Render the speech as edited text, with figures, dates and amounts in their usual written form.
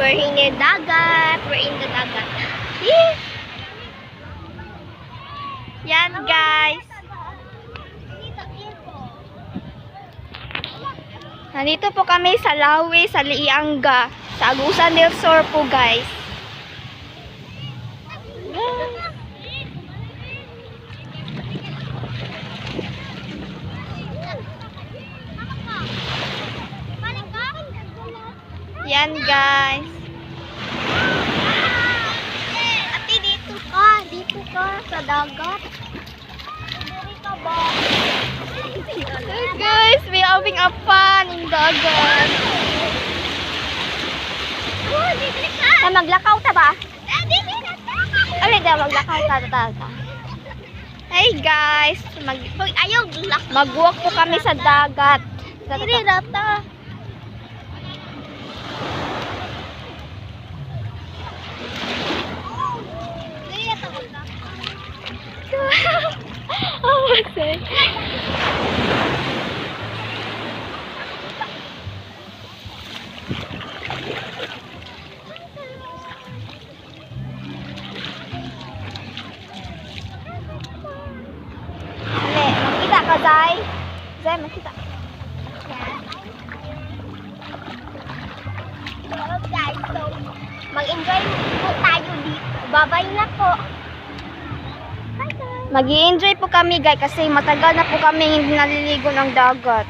We're in the dagat. We're in the dagat. Yee! Yan guys. Nandito po kami sa Lawi, sa Lianga. Sa Agusan del Sur po guys. Yan guys. Ate, dito ka sa dagat. Dito ba? Guys, we having a fun in dagat. Na maglakaw ta ba? Alin daw maglakaw ta. Hey guys, Ayaw, magwalk po kami sa dagat. Dili rata. Dili rata magla. Oh my God. Makita ka, Zay? Zay, makita. Hello guys, so mag-enjoy po tayo dito. Bye-bye na po. Bye guys. Mag-i-enjoy po kami guys kasi matagal na po kami hindi naliligo ng dagat.